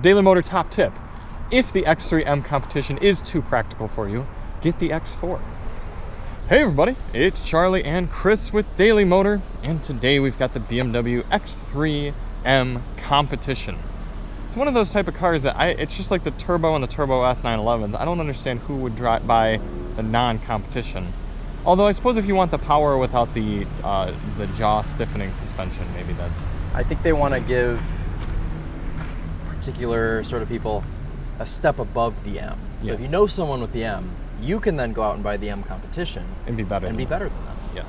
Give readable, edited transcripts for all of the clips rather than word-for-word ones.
Daily Motor top tip. If the X3 M Competition is too practical for you, get the X4. Hey everybody, it's Charlie and Chris with Daily Motor, and today we've got the BMW X3 M Competition. It's one of those type of cars that it's just like the Turbo and the Turbo S 911s. I don't understand who would buy the non-competition. Although I suppose if you want the power without the jaw stiffening suspension, maybe that's... I think they want to give particular sort of people a step above the M. So Yes. if you know someone with the M, you can then go out and buy the M Competition and be better than them. Yes.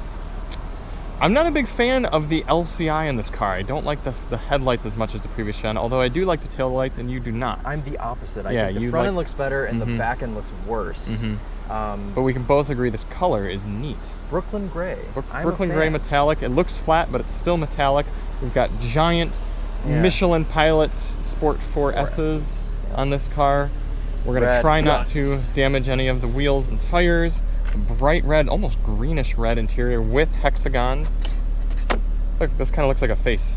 I'm not a big fan of the LCI in this car. I don't like the headlights as much as the previous gen, although I do like the tail lights, and you do not. I'm the opposite. I Yeah, think the you front like- end looks better and the back end looks worse. But we can both agree this color is neat. Brooklyn Gray. Brooklyn Gray metallic. It looks flat, but it's still metallic. We've got giant Michelin Pilot Sport 4S's on this car. We're going to try not to damage any of the wheels and tires. A bright red, almost greenish red interior with hexagons. Look, this kind of looks like a face.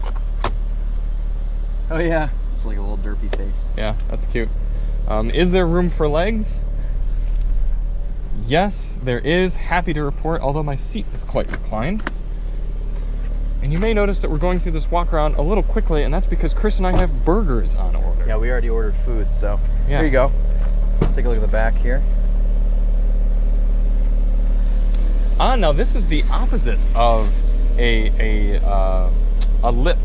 Oh yeah, it's like a little derpy face. Yeah, that's cute. Is there room for legs? Yes, there is. Happy to report, although my seat is quite reclined. And you may notice that we're going through this walk around a little quickly, and that's because Chris and I have burgers on order. Yeah, we already ordered food, so here you go. Let's take a look at the back here. Now this is the opposite of a lip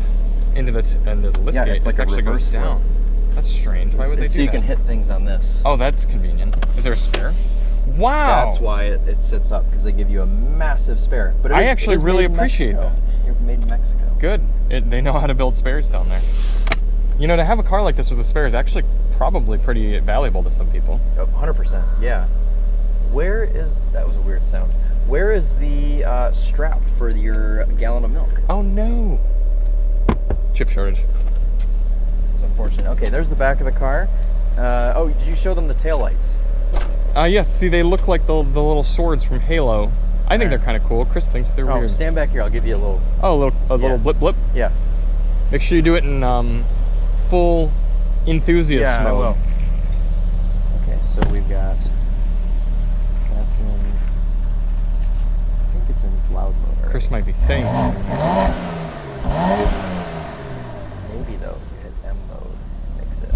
into the lift gate. It's like actually a reverse goes down. That's strange. Why would they do so you that? can hit things on this. Oh, that's convenient. Is there a spare? Wow. That's why it sits up, because they give you a massive spare. But I actually really appreciate that. You're made in Mexico. Good. They know how to build spares down there. You know, to have a car like this with a spare is actually probably pretty valuable to some people. 100%, yeah. That was a weird sound. Where is the strap for your gallon of milk? Oh no. Chip shortage. It's unfortunate. Okay, there's the back of the car. Oh, did you show them the taillights? Yes, see, they look like the little swords from Halo. I think they're kind of cool. Chris thinks they're weird. Stand back here, I'll give you a little... Oh, a little blip blip? Yeah. Make sure you do it in full enthusiast mode. I will. Okay, so we've got... That's in... I think it's in its loud mode already. Chris might be saying Maybe, though, if you hit M mode, it makes it...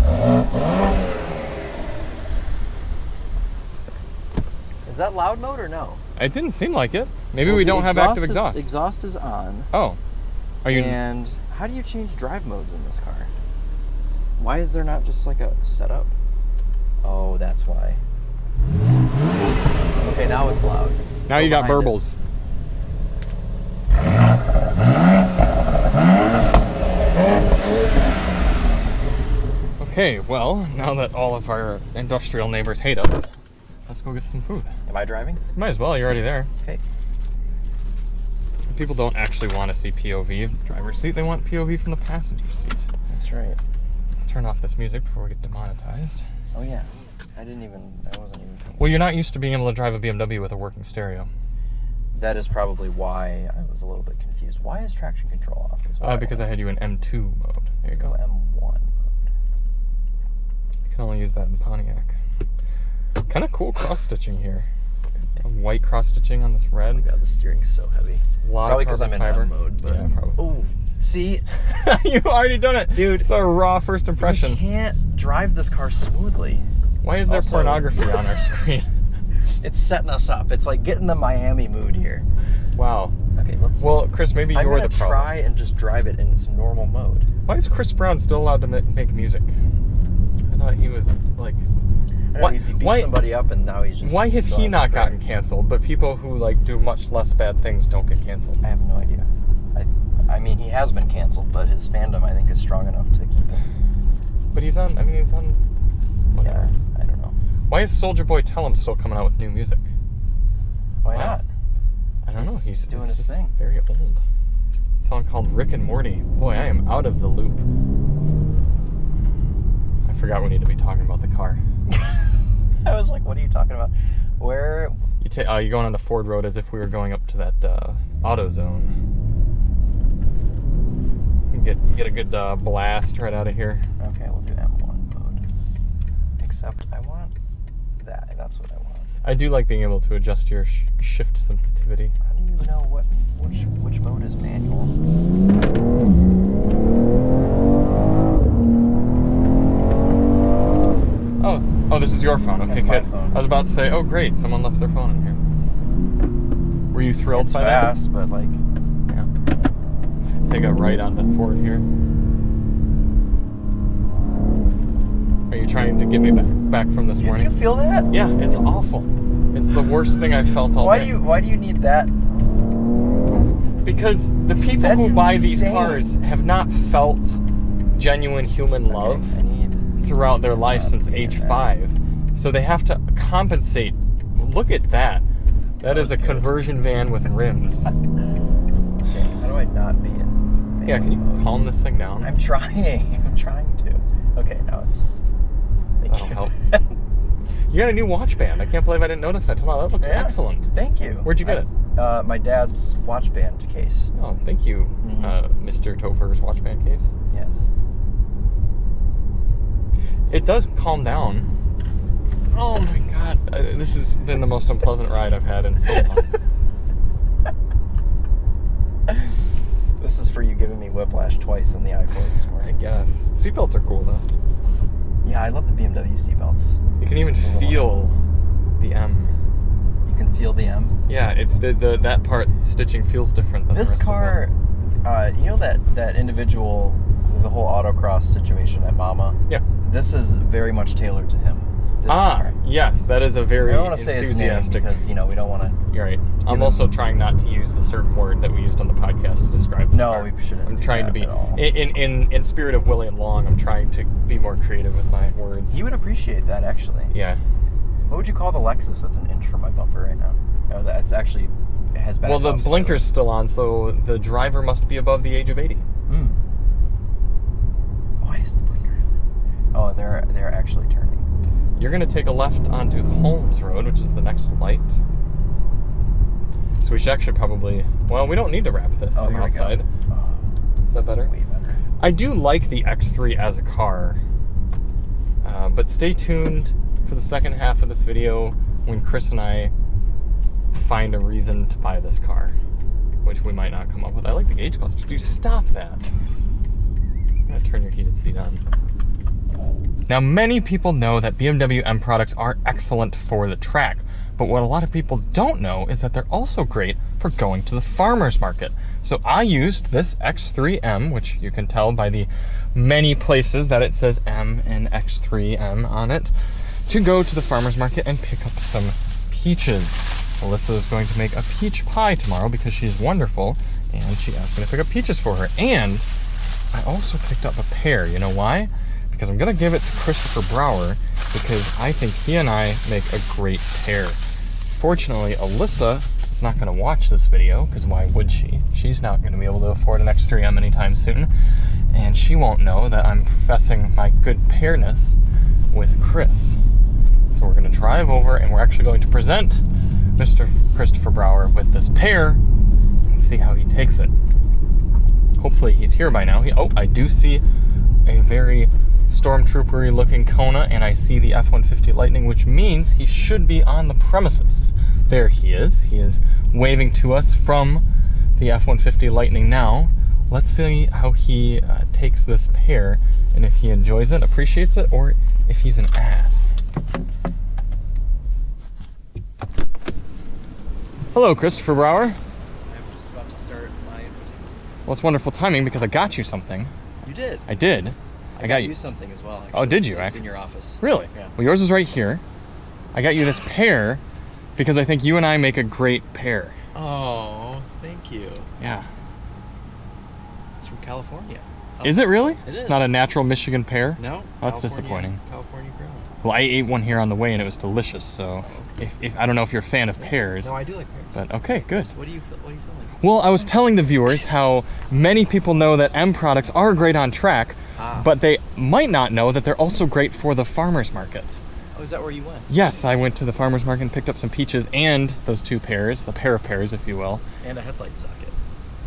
Is that loud mode or no? It didn't seem like it. Maybe we don't have active exhaust. Exhaust is on. Oh. Are you? And how do you change drive modes in this car? Why is there not just like a setup? Oh, that's why. Okay, now it's loud. Now you got burbles. Okay, well, now that all of our industrial neighbors hate us, let's go get some food. Am I driving? Might as well, you're already there. Okay. People don't actually want to see POV of the driver's seat, they want POV from the passenger seat. That's right. Let's turn off this music before we get demonetized. Oh yeah. I wasn't even thinking. Well, you're not used to being able to drive a BMW with a working stereo. That is probably why I was a little bit confused. Why is traction control off? Because I had you in M2 mode. There you go. Let's go M1 mode. You can only use that in Pontiac. Kind of cool cross-stitching here. White cross-stitching on this red. Oh my god, the steering's so heavy. Probably because I'm in M mode, but... Yeah, probably. Oh, see? You've already done it! Dude, it's a raw first impression. You can't drive this car smoothly. Why is there pornography on our screen? It's setting us up. It's like getting the Miami mood here. Wow. Okay, let's... Well, Chris, maybe you're the problem. I'm going to try and just drive it in its normal mode. Why is Chris Brown still allowed to make music? I thought he was, like... He beat somebody up and now he's just... Why has he not gotten canceled, but people who, like, do much less bad things don't get canceled? I have no idea. I mean, he has been canceled, but his fandom, I think, is strong enough to keep him. But he's on whatever. Yeah, I don't know. Why is Soulja Boy Tell Him still coming out with new music? Why not? I don't know. He's doing his thing. Very old. A song called Rick and Morty. Boy, I am out of the loop. I forgot we need to be talking about the car. I was like, what are you talking about? Where? You're going on the Ford Road as if we were going up to that AutoZone. You get a good blast right out of here. Okay, we'll do M1. except I want that. That's what I want. I do like being able to adjust your shift sensitivity. How do you know which mode is manual? Oh, this is your phone. Okay, That's my good. phone. I was about to say, oh great, someone left their phone in here. Were you thrilled It's by fast, but like... that? Yeah. Take a right onto Ford here. Are you trying to get me back from this morning? Do you feel that? Yeah, it's awful. It's the worst thing I've felt all day. Why do you need that? Because the people That's who buy these insane. cars have not felt genuine human love Okay, I need... throughout their life since age 5. So they have to compensate. Look at that. That is a good. conversion van with rims. Okay, how do I not be in Yeah, can you mode? calm this thing down? I'm trying. I'm trying to. Okay, now it's... Thank That'll you. help. You got a new watch band. I can't believe I didn't notice that. Wow, that looks Yeah. excellent. Thank you. Where'd you get it? My dad's watch band case. Oh, thank you, Mhm. Mr. Topher's watch band case. Yes. It does calm down. Oh my god, this has been the most unpleasant ride I've had in so long. This is for you giving me whiplash twice in the I-4 this I morning. guess. Seatbelts are cool though. Yeah, I love the BMW seatbelts. You can even feel the M. You can feel the M. Yeah, that part stitching feels different than This the rest car, you know that individual, the whole autocross situation at Mama? of them. This is very much tailored to him. This Yeah. car. Yes, that is a very I don't want to say his name enthusiastic. because, we don't want to... You're right. I'm him- also trying not to use the certain word that we used on the podcast to describe this No, car. we shouldn't I'm do trying that to be at all. in spirit of Willie and Long. I'm trying to be more creative with my words. He would appreciate that, actually. Yeah. What would you call the Lexus that's an inch from my bumper right now? Oh, that's actually... It has back Well, the off blinker's still on, so the driver must be above the age of 80. slightly. Why is the blinker on? Oh, they're actually turning. You're going to take a left onto Holmes Road, which is the next light. So we should actually probably... Well, we don't need to wrap this from here we outside. go. Oh, Is that that's better? way better. I do like the X3 as a car, but stay tuned for the second half of this video when Chris and I find a reason to buy this car, which we might not come up with. I like the gauge cluster. Dude, stop that. I'm going to turn your heated seat on. Now, many people know that BMW M products are excellent for the track, but what a lot of people don't know is that they're also great for going to the farmer's market. So I used this X3 M, which you can tell by the many places that it says M and X3 M on it, to go to the farmer's market and pick up some peaches. Alyssa is going to make a peach pie tomorrow because she's wonderful, and she asked me to pick up peaches for her. And I also picked up a pear. You know why? Because I'm going to give it to Christopher Brower because I think he and I make a great pair. Fortunately, Alyssa is not going to watch this video because why would she? She's not going to be able to afford an X3 M anytime soon, and she won't know that I'm professing my good pairness with Chris. So we're going to drive over and we're actually going to present Mr. Christopher Brower with this pair and see how he takes it. Hopefully he's here by now. I do see a very stormtroopery looking Kona, and I see the F-150 Lightning, which means he should be on the premises. There he is. He is waving to us from the F-150 Lightning now. Let's see how he takes this pair and if he enjoys it, appreciates it, or if he's an ass. Hello, Christopher Brower. I'm just about to start my... Well, it's wonderful timing because I got you something. You did. I did. I got you something as well, actually. Oh, did you? It's in your office. Really? Yeah. Well, yours is right here. I got you this pair because I think you and I make a great pair. Oh, thank you. Yeah. It's from California. Is it really? It It's is. not a natural Michigan pear? No. That's disappointing. California grown. Well, I ate one here on the way and it was delicious, so if I don't know if you're a fan of pears. No, I do like pears. But okay, good. So what do you feel like? Well, I was telling the viewers how many people know that M products are great on track, but they might not know that they're also great for the farmer's market. Oh, is that where you went? Yes, I went to the farmer's market and picked up some peaches and those two pears, the pair of pears, if you will. And a headlight socket.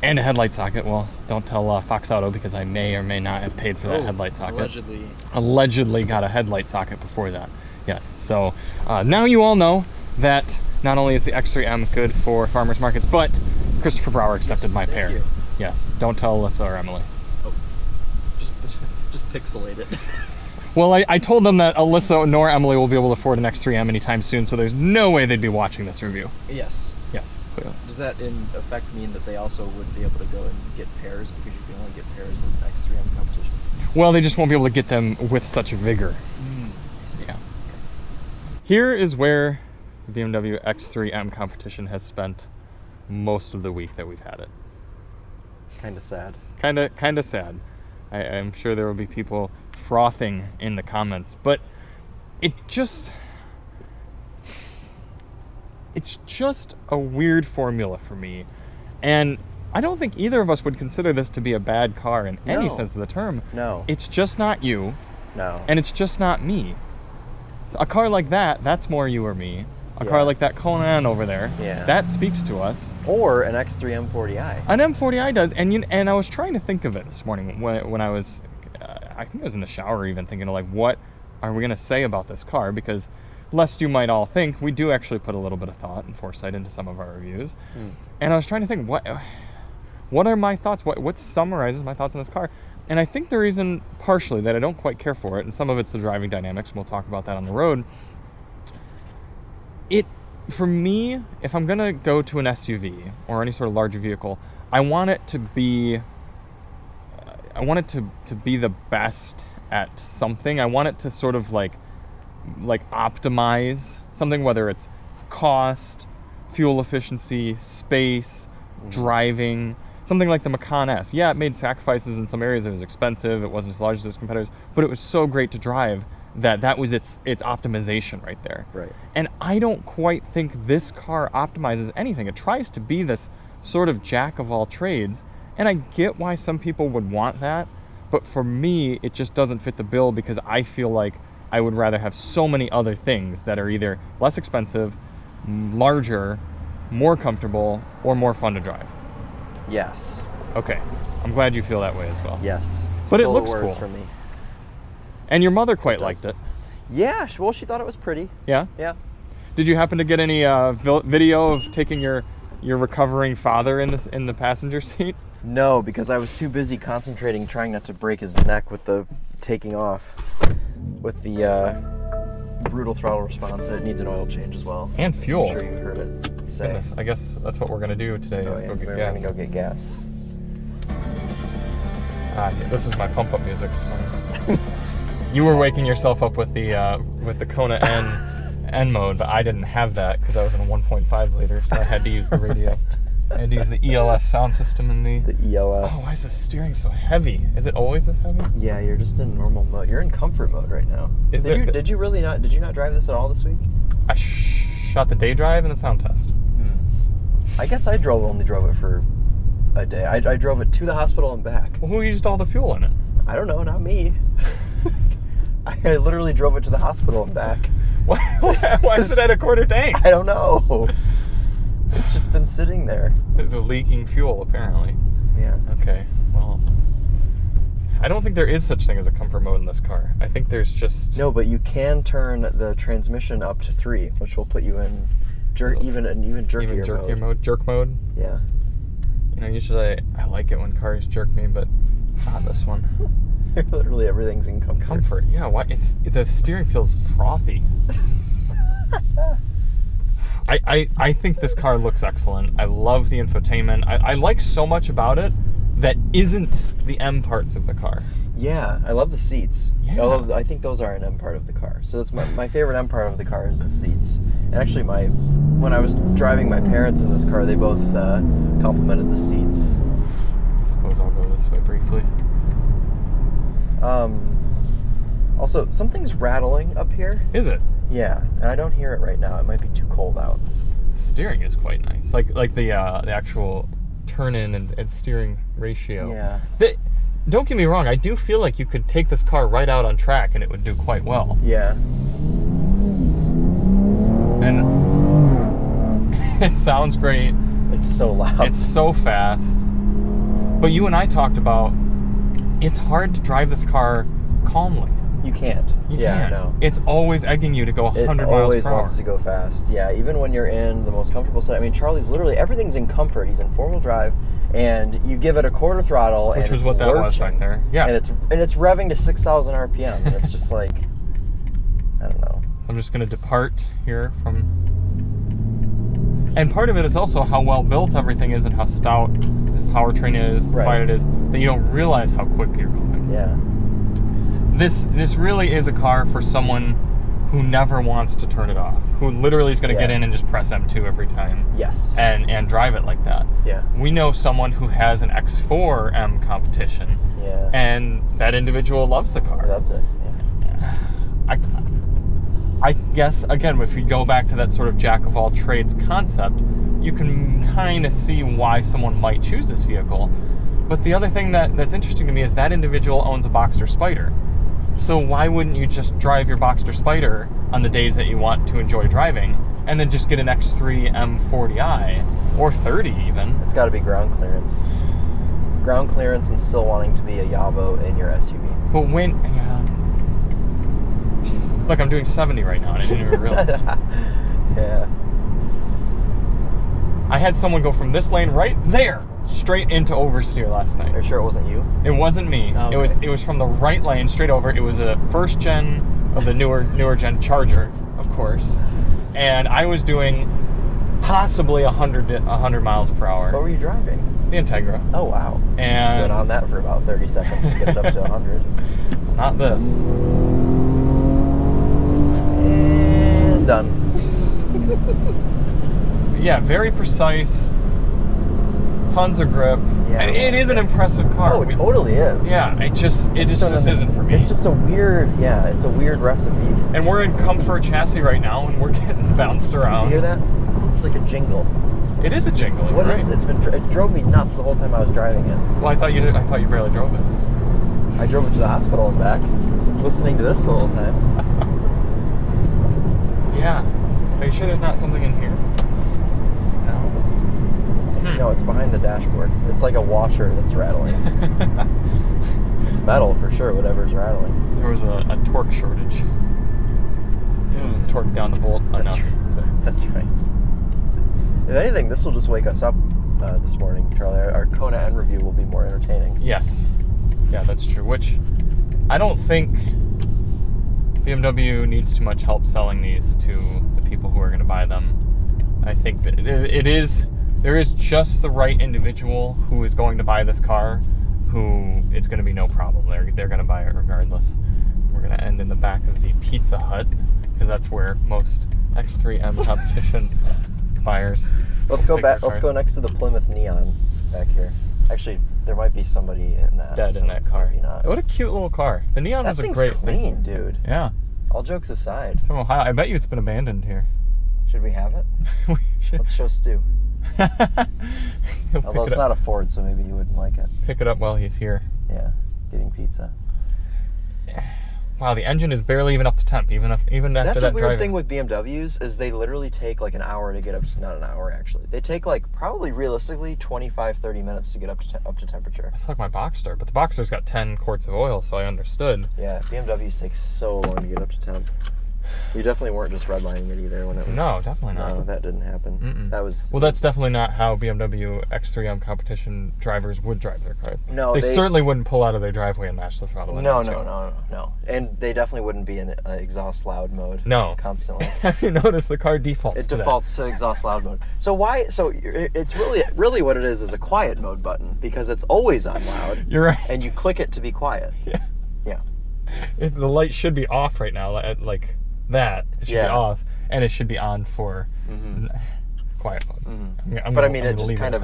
And a headlight socket. Well, don't tell Fox Auto because I may or may not have paid for that headlight socket. Allegedly. Allegedly got a headlight socket before that. Yes. So now you all know that not only is the X3M good for farmers markets, but Christopher Brower accepted my pair. You. Yes. Don't tell Alyssa or Emily. Oh, just pixelate it. Well, I told them that Alyssa nor Emily will be able to afford an X3M anytime soon, so there's no way they'd be watching this review. Yes. Yes, clearly. Does that in effect mean that they also wouldn't be able to go and get pairs because you can only get pairs in the X3 M competition? Well, they just won't be able to get them with such vigor. I see. Yeah. Here is where the BMW X3 M competition has spent most of the week that we've had it. Kind of sad. Kind of sad. I'm sure there will be people frothing in the comments, but it's just a weird formula for me, and I don't think either of us would consider this to be a bad car in any sense of the term. No. It's just not you. No. And it's just not me. A car like that's more you or me. A car like that Kona N over there, that speaks to us. Or an X3 M40i. An M40i does, and I was trying to think of it this morning when I was, I think I was in the shower even thinking of like, what are we gonna say about this car? Because lest you might all think, we do actually put a little bit of thought and foresight into some of our reviews. And I was trying to think, what are my thoughts? What summarizes my thoughts on this car? And I think the reason partially that I don't quite care for it, and some of it's the driving dynamics, and we'll talk about that on the road. For me, if I'm gonna go to an SUV or any sort of larger vehicle, I want it to be the best at something. I want it to sort of like optimize something, whether it's cost, fuel efficiency, space, driving, something like the Macan S. Yeah, it made sacrifices in some areas. It was expensive. It wasn't as large as its competitors, but it was so great to drive that was its optimization right there. Right. And I don't quite think this car optimizes anything. It tries to be this sort of jack of all trades, and I get why some people would want that, but for me, it just doesn't fit the bill because I feel like I would rather have so many other things that are either less expensive, larger, more comfortable, or more fun to drive. Yes. Okay. I'm glad you feel that way as well. Yes. But it Stole looks the words cool. from me. And your mother quite liked it. Yeah, well, she thought it was pretty. Yeah? Yeah. Did you happen to get any video of taking your recovering father in the passenger seat? No, because I was too busy concentrating, trying not to break his neck with the taking off. With the brutal throttle response, it needs an oil change as well. And fuel. I'm sure you heard it say. Goodness, I guess that's what we're gonna do today. Is go get we're gas. gonna go get gas. This is my pump up music this morning. You were waking yourself up with the Kona N mode, but I didn't have that because I was in a 1.5 liter, so I had to use the radio. I had to use the ELS sound system in the ELS. Oh, why is the steering so heavy? Is it always this heavy? Yeah, you're just in normal mode. You're in comfort mode right now. Did you not drive this at all this week? I shot the day drive and the sound test. I guess I only drove it for a day. I drove it to the hospital and back. Well, who used all the fuel in it? I don't know, not me. I literally drove it to the hospital and back. Why is it at a quarter tank? I don't know. It's just been sitting there. The leaking fuel, apparently. Yeah. Okay, well, I don't think there is such thing as a comfort mode in this car. I think there's just... No, but you can turn the transmission up to 3, which will put you in even jerkier mode. Jerk mode? Yeah. You know, usually I like it when cars jerk me, but not this one. Literally everything's in comfort. Comfort, yeah. Why? The steering feels frothy. I think this car looks excellent. I love the infotainment. I like so much about it that isn't the M parts of the car. Yeah, I love the seats. Yeah. I think those are an M part of the car. So that's my favorite M part of the car is the seats. And actually, when I was driving my parents in this car, they both complimented the seats. I suppose I'll go this way briefly. Also, something's rattling up here. Is it? Yeah, and I don't hear it right now. It might be too cold out. The steering is quite nice. Like the actual turn-in and steering ratio. Yeah. Don't get me wrong, I do feel like you could take this car right out on track and it would do quite well. Yeah. And it sounds great. It's so loud. It's so fast. But you and I talked about it's hard to drive this car calmly. You can't. You yeah, can't. no. It's always egging you to go 100 miles per hour. It always wants to go fast. Yeah, even when you're in the most comfortable set. I mean, Charlie's literally, everything's in comfort. He's in four-wheel drive, and you give it a quarter throttle, Which and was it's what that lurching, was back there. Yeah. And it's revving to 6,000 RPM, and it's just like, I don't know. I'm just going to depart here from... And part of it is also how well built everything is and how stout the powertrain is, Right. quiet it is, that you don't realize how quick you're going. Yeah. This really is a car for someone who never wants to turn it off, who literally is going to get in and just press M2 every time. Yes. And drive it like that. Yeah. We know someone who has an X3 M Competition. Yeah. And that individual loves the car. Loves it. Yeah. I guess, again, if we go back to that sort of jack of all trades concept, you can kind of see why someone might choose this vehicle. But the other thing that's interesting to me is that individual owns a Boxster Spider. So why wouldn't you just drive your Boxster Spider on the days that you want to enjoy driving, and then just get an X3 M40i, or 30 even? It's got to be ground clearance. Ground clearance and still wanting to be a Yabo in your SUV. But when... Look, I'm doing 70 right now, and I didn't even realize. Yeah. I had someone go from this lane right there straight into oversteer last night. Are you sure it wasn't you? It wasn't me. Oh, okay. It was from the right lane straight over. It was a first gen of the newer gen Charger, of course, and I was doing possibly 100 miles per hour. What were you driving? The Integra. Oh wow. And just went on that for about 30 seconds to get it up to 100. Not this. And done. Yeah, very precise. Tons of grip. Yeah. It is an impressive car. Oh, it totally is. Yeah, it just isn't for me. It's just a weird recipe. And we're in comfort chassis right now, and we're getting bounced around. You hear that? It's like a jingle. It is a jingle. What right? is it? It drove me nuts the whole time I was driving it. Well, I thought you barely drove it. I drove it to the hospital and back, listening to this the whole time. Yeah. Are you sure there's not something in here? No. No, it's behind the dashboard. It's like a washer that's rattling. It's metal for sure, whatever's rattling. There was a torque shortage. Torque down the bolt enough. That's right. If anything, this will just wake us up this morning, Charlie. Our Kona N review will be more entertaining. Yes. Yeah, that's true. Which I don't think BMW needs too much help selling these to the people who are going to buy them. I think that there is just the right individual who is going to buy this car who it's going to be no problem. They're going to buy it regardless. We're going to end in the back of the Pizza Hut because that's where most X3 M Competition buyers. Let's go back. Let's go next to the Plymouth Neon back here. Actually, there might be somebody in that. Dead in that car. Maybe not. What a cute little car. The Neon was a great thing. Dude. Yeah. All jokes aside. From Ohio. I bet you it's been abandoned here. Should we have it? We should. Let's show Stu. Although it's not a Ford, so maybe you wouldn't like it. Pick it up while he's here. Yeah, getting pizza. Wow, the engine is barely even up to temp, even after that driving. That's a weird thing with BMWs, is they literally take like an hour to get up to, not an hour actually. They take like probably realistically 25-30 minutes to get up to temperature. It's like my Boxster, but the Boxster's got 10 quarts of oil, so I understood. Yeah, BMWs take so long to get up to temp. You definitely weren't just redlining it either when it was... No, definitely not. No, that didn't happen. Mm-mm. That was... Well, that's definitely not how BMW X3 M Competition drivers would drive their cars. No, they certainly wouldn't pull out of their driveway and mash the throttle. No. And they definitely wouldn't be in exhaust loud mode. No. Constantly. Have you noticed the car defaults It to defaults to exhaust loud mode. So why... So it's really what it is a quiet mode button, because it's always on loud. You're right. And you click it to be quiet. Yeah. Yeah. The light should be off right now, like that. It should be off, and it should be on for quiet mode. Mm-hmm. I mean, it just kind of...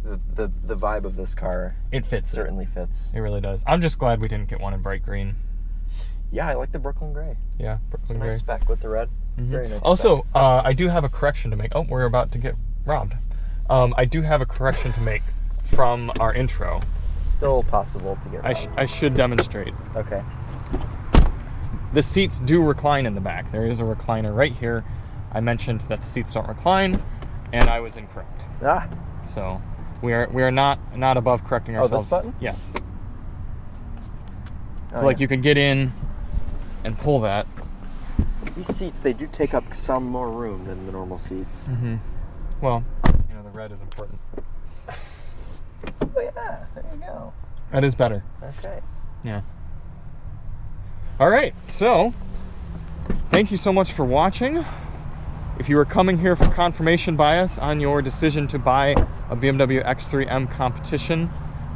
The vibe of this car... It fits. Certainly fits. It really does. I'm just glad we didn't get one in bright green. Yeah, I like the Brooklyn Gray. Yeah, Brooklyn Gray. It's a nice spec with the red. Mm-hmm. Very nice also, spec. I do have a correction to make. Oh, we're about to get robbed. I do have a correction to make from our intro. Still possible to get robbed. I should demonstrate. Okay. The seats do recline in the back. There is a recliner right here. I mentioned that the seats don't recline, and I was incorrect. Ah. So We are not above correcting Oh, ourselves. this button? Yes. Oh, So like yeah. you can get in and pull that. These seats, they do take up some more room than the normal seats. Mm-hmm. Well, you know, the red is important. Oh yeah, there you go. That is better. Okay. Yeah. All right, so thank you so much for watching. If you were coming here for confirmation bias on your decision to buy a BMW X3 M Competition,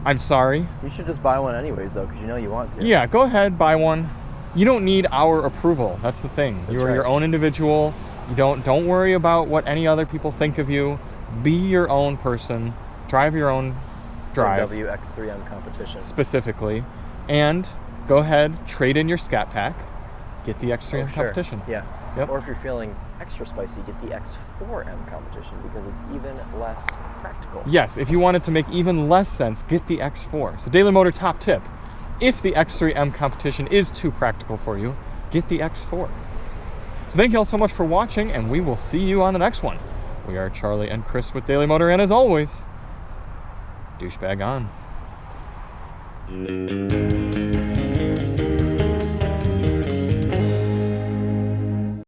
I'm sorry. You should just buy one anyways, though, because you know you want to. Yeah, go ahead, buy one. You don't need our approval. That's the thing. That's You are right. your own individual. You don't worry about what any other people think of you. Be your own person. Drive your own drive. BMW X3 M Competition. Specifically, and go ahead, trade in your Scat Pack, get the X3 M Sure. Competition. Yeah. Yep. Or if you're feeling extra spicy, get the X4 M Competition because it's even less practical. Yes, if you want it to make even less sense, get the X4. So Daily Motor top tip, if the X3 M Competition is too practical for you, get the X4. So thank you all so much for watching, and we will see you on the next one. We are Charlie and Chris with Daily Motor, and as always, douchebag on.